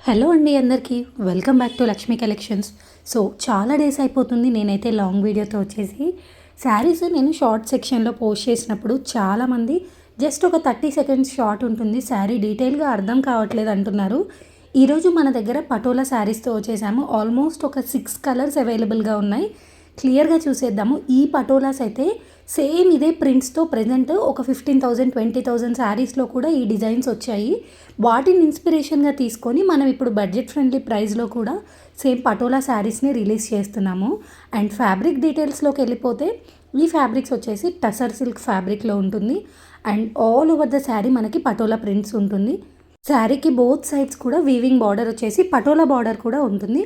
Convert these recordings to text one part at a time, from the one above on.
Hello అండి అందరికీ welcome back to Lakshmi collections. So చాలా డేస్ అయిపోతుంది నేనైతే లాంగ్ వీడియోతో వచ్చేసి శారీస్ నేను షార్ట్ సెక్షన్లో పోస్ట్ చేసినప్పుడు చాలామంది జస్ట్ ఒక 30 సెకండ్స్ షార్ట్ ఉంటుంది, శారీ డీటెయిల్గా అర్థం కావట్లేదు అంటున్నారు. ఈరోజు మన దగ్గర పటోలా శారీస్తో వచ్చేసాము. ఆల్మోస్ట్ ఒక 6 కలర్స్ అవైలబుల్గా ఉన్నాయి. క్లియర్గా చూసేద్దాము. ఈ పటోలాస్ అయితే సేమ్ ఇదే ప్రింట్స్తో ప్రజెంట్ ఒక 15,000 20,000 శారీస్లో కూడా ఈ డిజైన్స్ వచ్చాయి. వాటిని ఇన్స్పిరేషన్గా తీసుకొని మనం ఇప్పుడు బడ్జెట్ ఫ్రెండ్లీ ప్రైస్లో కూడా సేమ్ పటోలా శారీస్ని రిలీజ్ చేస్తున్నాము. అండ్ ఫ్యాబ్రిక్ డీటెయిల్స్లోకి వెళ్ళిపోతే ఈ ఫ్యాబ్రిక్స్ వచ్చేసి టసర్ సిల్క్ ఫ్యాబ్రిక్లో ఉంటుంది. And all over the sari మనకి పటోలా ప్రింట్స్ ఉంటుంది. శారీకి బోత్ సైడ్స్ కూడా వీవింగ్ బార్డర్ వచ్చేసి పటోలా బార్డర్ కూడా ఉంటుంది.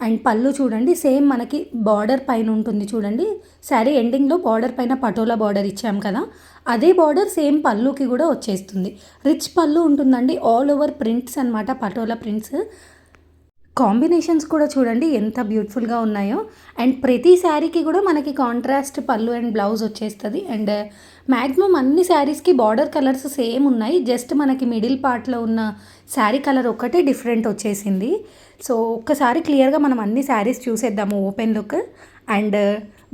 అండ్ పళ్ళు చూడండి, సేమ్ మనకి బార్డర్ పైన ఉంటుంది చూడండి. శారీ ఎండింగ్లో బార్డర్ పైన పటోలా బార్డర్ ఇచ్చాం కదా, అదే బార్డర్ సేమ్ పళ్ళుకి కూడా వచ్చేస్తుంది. రిచ్ పళ్ళు ఉంటుందండి, ఆల్ ఓవర్ ప్రింట్స్ అనమాట, పటోలా ప్రింట్స్. కాంబినేషన్స్ కూడా చూడండి ఎంత బ్యూటిఫుల్గా ఉన్నాయో. అండ్ ప్రతి శారీకి కూడా మనకి కాంట్రాస్ట్ పళ్ళు అండ్ బ్లౌజ్ వచ్చేస్తుంది. అండ్ మ్యాక్సిమం అన్ని శారీస్కి బార్డర్ కలర్స్ సేమ్ ఉన్నాయి, జస్ట్ మనకి మిడిల్ పార్ట్లో ఉన్న శారీ కలర్ ఒక్కటే డిఫరెంట్ వచ్చేసింది. సో ఒక్కసారి క్లియర్గా మనం అన్ని శారీస్ చూసేద్దాము ఓపెన్ లుక్. అండ్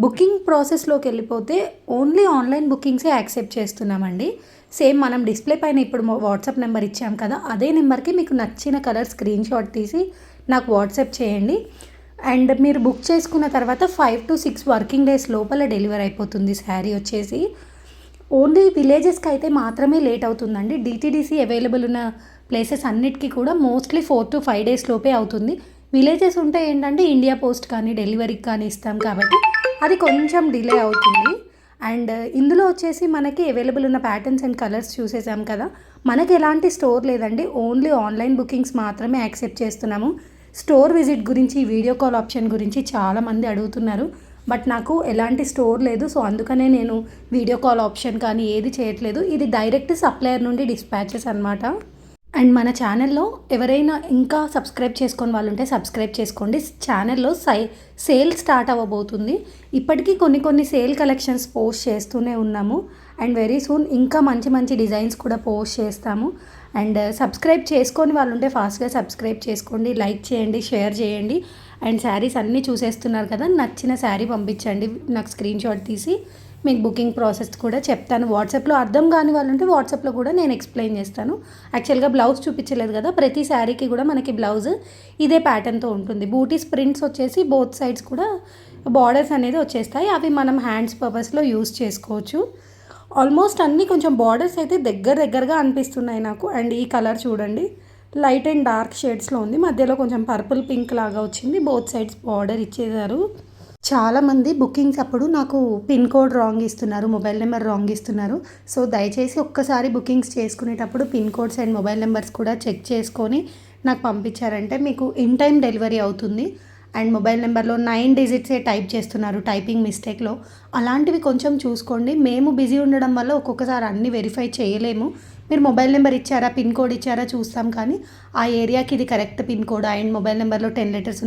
బుకింగ్ ప్రాసెస్లోకి వెళ్ళిపోతే ఓన్లీ ఆన్లైన్ బుకింగ్సే యాక్సెప్ట్ చేస్తున్నామండి. సేమ్ మనం డిస్ప్లే పైన ఇప్పుడు వాట్సాప్ నెంబర్ ఇచ్చాం కదా, అదే నెంబర్కి మీకు నచ్చిన కలర్ స్క్రీన్ షాట్ తీసి నాకు వాట్సాప్ చేయండి. అండ్ మీరు బుక్ చేసుకున్న తర్వాత 5 to 6 వర్కింగ్ డేస్ లోపల డెలివరీ అయిపోతుంది శారీ వచ్చేసి. ఓన్లీ విలేజెస్కి అయితే మాత్రమే లేట్ అవుతుందండి. డిటీడీసీ అవైలబుల్ ఉన్న ప్లేసెస్ అన్నిటికీ కూడా మోస్ట్లీ 4 to 5 డేస్ లోపే అవుతుంది. విలేజెస్ ఉంటే ఏంటంటే ఇండియా పోస్ట్ కానీ డెలివరీకి కానీ ఇస్తాం కాబట్టి అది కొంచెం డిలే అవుతుంది. అండ్ ఇందులో వచ్చేసి మనకి అవైలబుల్ ఉన్న ప్యాటర్న్స్ అండ్ కలర్స్ చూసేసాం కదా. మనకి ఎలాంటి స్టోర్ లేదండి, ఓన్లీ ఆన్లైన్ బుకింగ్స్ మాత్రమే యాక్సెప్ట్ చేస్తున్నాము. స్టోర్ విజిట్ గురించి, వీడియో కాల్ ఆప్షన్ గురించి చాలామంది అడుగుతున్నారు, బట్ నాకు ఎలాంటి స్టోర్ లేదు. సో అందుకనే నేను వీడియో కాల్ ఆప్షన్ కానీ ఏది చేయట్లేదు. ఇది డైరెక్ట్ సప్లయర్ నుండి డిస్పాచెస్ అనమాట. అండ్ మన ఛానల్లో ఎవరైనా ఇంకా సబ్స్క్రైబ్ చేసుకొని వాళ్ళు ఉంటే సబ్స్క్రైబ్ చేసుకోండి. ఛానల్లో సేల్ స్టార్ట్ అవ్వబోతుంది. ఇప్పటికీ కొన్ని సేల్ కలెక్షన్స్ పోస్ట్ చేస్తూనే ఉన్నాము. అండ్ వెరీ సూన్ ఇంకా మంచి మంచి డిజైన్స్ కూడా పోస్ట్ చేస్తాము. అండ్ సబ్స్క్రైబ్ చేసుకొని వాళ్ళు ఉంటే ఫాస్ట్గా సబ్స్క్రైబ్ చేసుకోండి, లైక్ చేయండి, షేర్ చేయండి. అండ్ శారీస్ అన్నీ చూసేస్తున్నారు కదా, నచ్చిన శారీ పంపించండి నాకు స్క్రీన్ షాట్ తీసి. మీకు బుకింగ్ ప్రాసెస్ కూడా చెప్తాను. వాట్సాప్లో అర్థం కాని వాళ్ళు ఉంటే వాట్సాప్లో కూడా నేను ఎక్స్ప్లెయిన్ చేస్తాను. యాక్చువల్గా బ్లౌజ్ చూపించలేదు కదా, ప్రతి శారీకి కూడా మనకి బ్లౌజ్ ఇదే ప్యాటర్న్తో ఉంటుంది. బూటీస్ ప్రింట్స్ వచ్చేసి బోత్ సైడ్స్ కూడా బార్డర్స్ అనేది వచ్చేస్తాయి. అవి మనం హ్యాండ్స్ పర్పస్లో యూస్ చేసుకోవచ్చు. ఆల్మోస్ట్ అన్నీ కొంచెం బార్డర్స్ అయితే దగ్గరగా అనిపిస్తున్నాయి నాకు. అండ్ ఈ కలర్ చూడండి, లైట్ అండ్ డార్క్ షేడ్స్లో ఉంది, మధ్యలో కొంచెం పర్పుల్ పింక్ లాగా వచ్చింది. బోత్ సైడ్స్ బార్డర్ ఇచ్చేసారు. చాలామంది బుకింగ్స్ అప్పుడు నాకు పిన్ కోడ్ రాంగ్ ఇస్తున్నారు, మొబైల్ నెంబర్ రాంగ్ ఇస్తున్నారు. సో దయచేసి ఒక్కసారి బుకింగ్స్ చేసుకునేటప్పుడు pin codes and mobile numbers కూడా చెక్ చేసుకొని నాకు పంపించారంటే మీకు ఇన్ టైం డెలివరీ అవుతుంది. అండ్ మొబైల్ నెంబర్లో 9 డిజిట్సే టైప్ చేస్తున్నారు టైపింగ్ మిస్టేక్లో, అలాంటివి కొంచెం చూసుకోండి. మేము బిజీ ఉండడం వల్ల ఒక్కొక్కసారి అన్నీ వెరిఫై చేయలేము. మీరు మొబైల్ నెంబర్ ఇచ్చారా, పిన్ కోడ్ ఇచ్చారా చూస్తాం, కానీ ఆ ఏరియాకి ఇది correct pin code and mobile నెంబర్లో 10 లెటర్స్